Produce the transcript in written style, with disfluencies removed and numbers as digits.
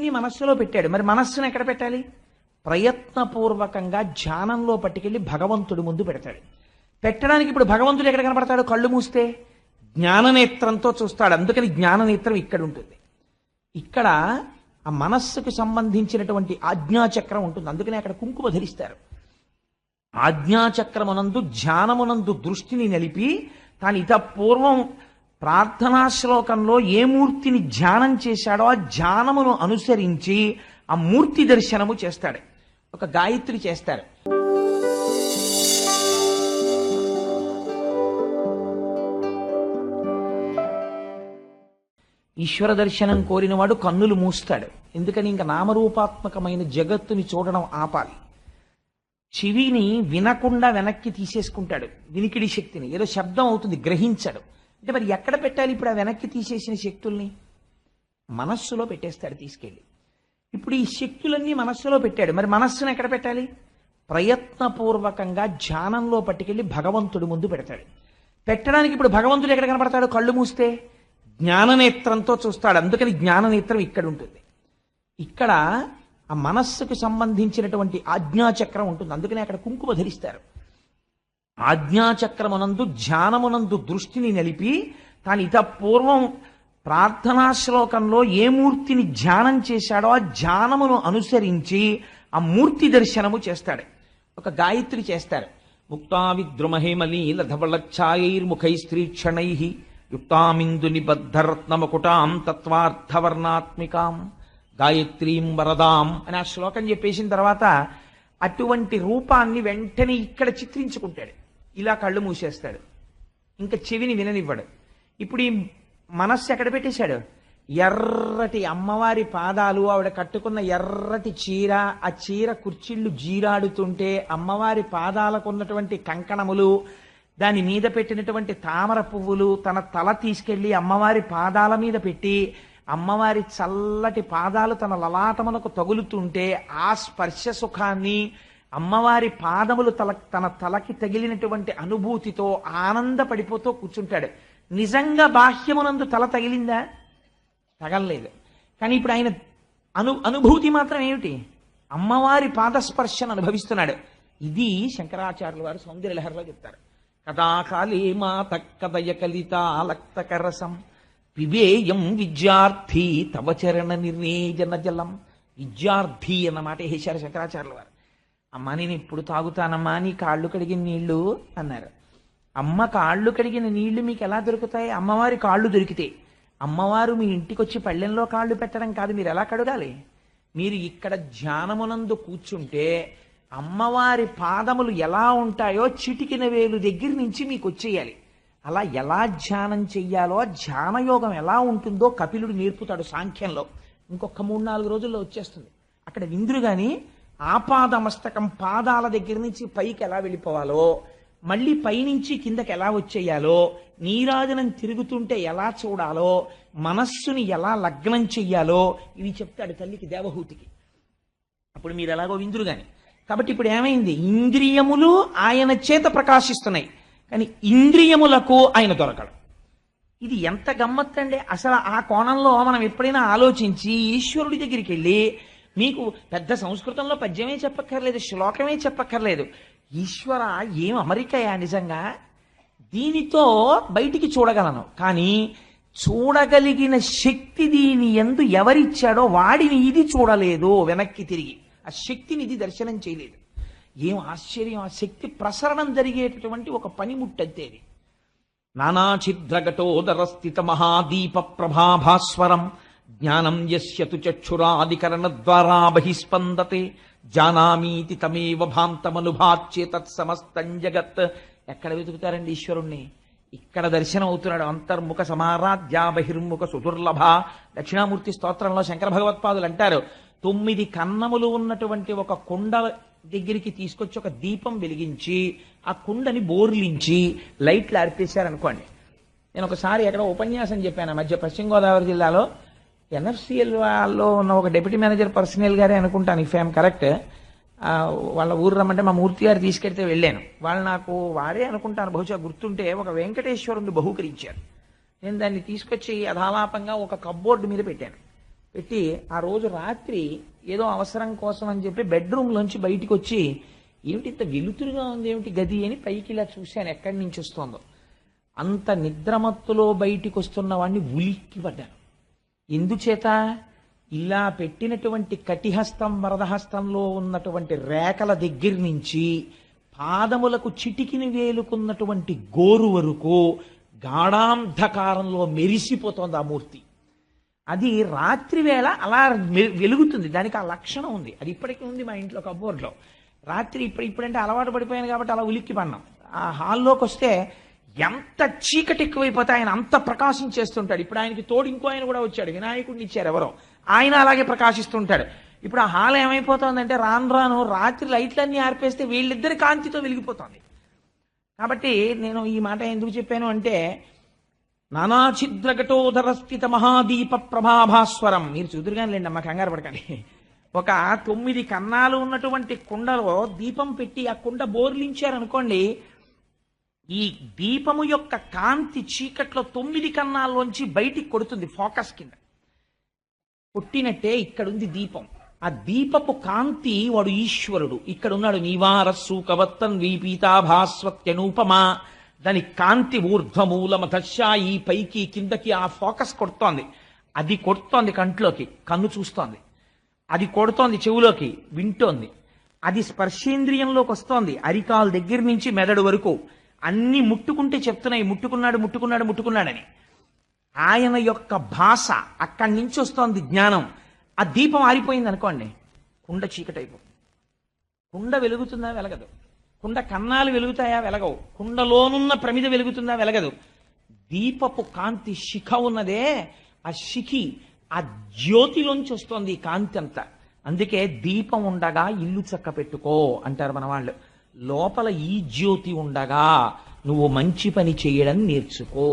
శక్తులన్నీ మనస్సులో పెట్టాడు. మరి మనస్సును ఎక్కడ పెట్టాలి? ప్రయత్నపూర్వకంగా ధ్యానంలో పట్టుకెళ్ళి భగవంతుడి ముందు పెడతాడు. పెట్టడానికి ఇప్పుడు భగవంతుడు ఎక్కడ కనపడతాడు? కళ్ళు మూస్తే జ్ఞాననేత్రంతో చూస్తాడు. అందుకని జ్ఞాననేత్రం ఇక్కడ ఉంటుంది. ఇక్కడ ఆ మనస్సుకు సంబంధించినటువంటి ఆజ్ఞాచక్రం ఉంటుంది. అందుకని అక్కడ కుంకుమ ధరిస్తారు. ఆజ్ఞాచక్రమునందు ధ్యానమునందు దృష్టిని నిలిపి తాను పూర్వం ప్రార్థనా శ్లోకంలో ఏ మూర్తిని ధ్యానం చేశాడో ఆ ధ్యానమును అనుసరించి ఆ మూర్తి దర్శనము చేస్తాడు. ఒక గాయత్రి చేస్తారు. ఈశ్వర దర్శనం కోరినవాడు కన్నులు మూస్తాడు. ఎందుకని? ఇంకా నామరూపాత్మకమైన జగత్తుని చూడడం ఆపాలి. చెవిని వినకుండా వెనక్కి తీసేసుకుంటాడు. వినికిడి శక్తిని ఏదో శబ్దం అవుతుంది, గ్రహించాడు. అంటే మరి ఎక్కడ పెట్టాలి ఇప్పుడు ఆ వెనక్కి తీసేసిన శక్తుల్ని? మనస్సులో పెట్టేస్తాడు తీసుకెళ్ళి. ఇప్పుడు ఈ శక్తులన్నీ మనస్సులో పెట్టాడు. మరి మనస్సును ఎక్కడ పెట్టాలి? ప్రయత్నపూర్వకంగా ధ్యానంలో పట్టుకెళ్ళి భగవంతుడి ముందు పెడతాడు. పెట్టడానికి ఇప్పుడు భగవంతుడు ఎక్కడ కనపడతాడు? కళ్ళు మూస్తే జ్ఞాననేత్రంతో చూస్తాడు. అందుకని జ్ఞాననేత్రం ఇక్కడ ఉంటుంది. ఇక్కడ ఆ మనస్సుకు సంబంధించినటువంటి ఆజ్ఞాచక్రం ఉంటుంది. అందుకని అక్కడ కుంకుమ ధరిస్తారు. ఆజ్ఞాచక్రమునందు ధ్యానమునందు దృష్టిని నిలిపి తాను పూర్వం ప్రార్థనా శ్లోకంలో ఏ మూర్తిని ధ్యానం చేశాడో ఆ ధ్యానమును అనుసరించి ఆ మూర్తి దర్శనము చేస్తాడు. ఒక గాయత్రి చేస్తారు. ముక్తా విద్రుమహేమలీలధవళఛాయైర్ముఖై స్త్రీక్షణై యుక్తామిందు నిబద్ధరత్నమకుటాం తత్వార్థవర్ణాత్మికాం గాయత్రీం వరదాం అని ఆ శ్లోకం చెప్పేసిన తర్వాత అటువంటి రూపాన్ని వెంటనే ఇక్కడ చిత్రించుకుంటాడు. ఇలా కళ్ళు మూసేస్తాడు. ఇంకా చెవిని విననివ్వడు. ఇప్పుడు ఈ మనస్సు ఎక్కడ పెట్టేశాడు? ఎర్రటి అమ్మవారి పాదాలు, ఆవిడ కట్టుకున్న ఎర్రటి చీర, ఆ చీర కుర్చీళ్లు జీరాడుతుంటే అమ్మవారి పాదాలకు ఉన్నటువంటి కంకణములు, దాని మీద పెట్టినటువంటి తామర పువ్వులు, తన తల తీసుకెళ్లి అమ్మవారి పాదాల మీద పెట్టి అమ్మవారి చల్లటి పాదాలు తన లలాటములకు తగులుతుంటే ఆ స్పర్శ సుఖాన్ని, అమ్మవారి పాదములు తన తలకి తగిలినటువంటి అనుభూతితో ఆనందపడిపోతూ కూర్చుంటాడు. నిజంగా బాహ్యమునందు తల తగిలిందా? తగలలేదు. కానీ ఇప్పుడు ఆయన అనుభూతి మాత్రం ఏమిటి? అమ్మవారి పాదస్పర్శను అనుభవిస్తున్నాడు. ఇది శంకరాచార్యుల వారు సౌందర్యలహరిలో చెప్తారు. కథాకాళీ మాత కదయ కలితాలక్తకరసం పిబేయం విద్యార్థి తవ చరణ నిర్వేజన జలం. విద్యార్థి అన్నమాట వేశారు శంకరాచార్యుల వారు. అమ్మ నేను ఇప్పుడు తాగుతానమ్మా నీ కాళ్ళు కడిగిన నీళ్లు అన్నారు. అమ్మ కాళ్ళు కడిగిన నీళ్లు మీకు ఎలా దొరుకుతాయి? అమ్మవారి కాళ్ళు దొరికితే. అమ్మవారు మీ ఇంటికి వచ్చి పళ్ళెంలో కాళ్ళు పెట్టడం కాదు, మీరు ఎలా కడగాలి? మీరు ఇక్కడ ధ్యానమునందు కూర్చుంటే అమ్మవారి పాదములు ఎలా ఉంటాయో చిటికిన వేలు దగ్గర నుంచి మీకు వచ్చేయాలి. అలా ఎలా ధ్యానం చెయ్యాలో, ధ్యానయోగం ఎలా ఉంటుందో కపిలుడు నేర్పుతాడు సాంఖ్యంలో. ఇంకొక 3-4 రోజుల్లో వచ్చేస్తుంది. అక్కడ విందురు గాని ఆపాదమస్తకం పాదాల దగ్గర నుంచి పైకి ఎలా వెళ్ళిపోవాలో, మళ్ళీ పైనుంచి కిందకి ఎలా వచ్చేయాలో, నీరాజనం తిరుగుతుంటే ఎలా చూడాలో, మనస్సుని ఎలా లగ్నం చెయ్యాలో ఇవి చెప్తాడు తల్లికి, దేవహూతికి. అప్పుడు మీరు ఎలాగో విందురు గాని. కాబట్టి ఇప్పుడు ఏమైంది? ఇంద్రియములు ఆయన చేత ప్రకాశిస్తున్నాయి, కానీ ఇంద్రియములకు ఆయన దొరకడం. ఇది ఎంత గమ్మత్తండి! అసలు ఆ కోణంలో మనం ఎప్పుడైనా ఆలోచించి ఈశ్వరుడి దగ్గరికి వెళ్ళి, మీకు పెద్ద సంస్కృతంలో పద్యమే చెప్పక్కర్లేదు, శ్లోకమే చెప్పక్కర్లేదు, ఈశ్వర ఏం అమరికయా నిజంగా, దీనితో బయటికి చూడగలను, కానీ చూడగలిగిన శక్తి దీని యందు ఎవరిచ్చాడో వాడిని ఇది చూడలేదు, వెనక్కి తిరిగి ఆ శక్తిని ఇది దర్శనం చేయలేదు. ఏం ఆశ్చర్యం! ఆ శక్తి ప్రసరణం జరిగేటటువంటి ఒక పనిముట్టంతేది. నానాఛిద్రఘటోదర స్థిత మహాదీప ప్రభాభాస్వరం జ్ఞానం యస్యతు చక్షురాదికరణ ద్వారా బహిస్పందతే జానామీతి తమేవ భాంతమనుభాచ్యే తత్సమస్తం జగత్. ఎక్కడ వెతుకుతారండి ఈశ్వరుణ్ణి? ఇక్కడ దర్శనం అవుతున్నాడు. అంతర్ముఖ సమారాధ్యా బహిర్ముఖ సుదుర్లభ. దక్షిణామూర్తి స్తోత్రంలో శంకర భగవత్పాదులు అంటారు, 9 కన్నములు ఉన్నటువంటి ఒక కుండ దగ్గరికి తీసుకొచ్చి ఒక దీపం వెలిగించి ఆ కుండని బోర్లించి లైట్లు ఆర్పేశారనుకోండి. నేను ఒకసారి ఎక్కడ ఉపన్యాసం చెప్పాను మధ్య పశ్చిమ గోదావరి జిల్లాలో. ఎన్ఎఫ్సిఎల్ లో ఉన్న ఒక డెప్యూటీ మేనేజర్ పర్సనల్ గారే అనుకుంటాను, ఇఫ్ ఐఎమ్ కరెక్ట్. వాళ్ళ ఊరు రమ్మంటే మా మూర్తి గారు తీసుకెళ్తే వెళ్ళాను. వాళ్ళు నాకు వారే అనుకుంటాను, బహుశా గుర్తుంటే, ఒక వెంకటేశ్వరుని బహూకరించారు. నేను దాన్ని తీసుకొచ్చి అధాలాపంగా ఒక కబ్బోర్డు మీద పెట్టాను. పెట్టి ఆ రోజు రాత్రి ఏదో అవసరం కోసం అని చెప్పి బెడ్రూమ్లోంచి బయటికి వచ్చి ఏమిటి ఇంత వెలుతురుగా ఉంది ఏమిటి గది అని పైకి ఇలా చూశాను ఎక్కడి నుంచి వస్తుందో. అంత నిద్రమత్తులో బయటికి వస్తున్న వాడిని ఉలిక్కి పడ్డాను. ఎందుచేత ఇలా పెట్టినటువంటి కటిహస్తం వరదహస్తంలో ఉన్నటువంటి రేఖల దగ్గర నుంచి పాదములకు చిటికిని వేలుకున్నటువంటి గోరు వరకు గాఢాంధకారంలో మెరిసిపోతోంది ఆ మూర్తి. అది రాత్రి వేళ అలా వెలుగుతుంది, దానికి ఆ లక్షణం ఉంది. అది ఇప్పటికీ ఉంది మా ఇంట్లో కబోర్డ్లో. రాత్రి ఇప్పుడంటే అలవాటు పడిపోయాను కాబట్టి అలా ఉలిక్కి పడినాం. ఆ హాల్లోకి వస్తే ఎంత చీకటి ఎక్కువైపోతే ఆయన అంత ప్రకాశించేస్తుంటాడు. ఇప్పుడు ఆయనకి తోడు ఇంకో ఆయన కూడా వచ్చాడు, వినాయకుడిని ఇచ్చారు ఎవరో, ఆయన అలాగే ప్రకాశిస్తుంటాడు. ఇప్పుడు ఆ హాల్ ఏమైపోతుందంటే రాను రాను రాత్రి లైట్లన్నీ ఆర్పేస్తే వీళ్ళిద్దరి కాంతితో వెలిగిపోతుంది. కాబట్టి నేను ఈ మాట ఎందుకు చెప్పాను అంటే, నానాఛిద్రఘటోధర స్థిత మహాదీప ప్రభాభాస్వరం, మీరు చూదురుగానిలేండి అమ్మ, కంగారు పడకండి. ఒక 9 కన్నాలు ఉన్నటువంటి కుండలో దీపం పెట్టి ఆ కుండ బోర్లించారనుకోండి, ఈ దీపము యొక్క కాంతి చీకట్లో 9 కన్నాల్లోంచి బయటికి కొడుతుంది ఫోకస్ కింద. కొట్టినట్టే ఇక్కడుంది దీపం. ఆ దీపపు కాంతి వాడు ఈశ్వరుడు. ఇక్కడున్నాడు నీవారస్సు కవత్తన్ వీపీతాభాస్వత్యనూపమా, దాని కాంతి ఊర్ధ్వమూలమధశాయి, పైకి కిందకి ఆ ఫోకస్ కొడుతోంది. అది కొడుతోంది కంట్లోకి, కన్ను చూస్తోంది. అది కొడుతోంది చెవులోకి, వింటోంది. అది స్పర్శేంద్రియంలోకి వస్తోంది, అరికాల దగ్గర నుంచి మెదడు వరకు అన్ని ముట్టుకుంటే చెప్తున్నాయి ముట్టుకున్నాడు ముట్టుకున్నాడు ముట్టుకున్నాడని. ఆయన యొక్క భాష అక్కడి నుంచి వస్తోంది జ్ఞానం. ఆ దీపం ఆరిపోయింది అనుకోండి, కుండ చీకటైపోతుంది. కుండ వెలుగుతుందా? వెలగదు. కుండ కన్నాలు వెలుగుతాయా? వెలగవు. కుండలోనున్న ప్రమిద వెలుగుతుందా? వెలగదు. దీపపు కాంతి శిఖ ఉన్నదే, ఆ శిఖి ఆ జ్యోతిలోంచి వస్తోంది ఈ కాంతి అంతా. అందుకే దీపం ఉండగా ఇల్లు చక్క పెట్టుకో అంటారు మన వాళ్ళు. లోపల ఈ జ్యోతి ఉండగా నువ్వు మంచి పని చేయడం నేర్చుకో.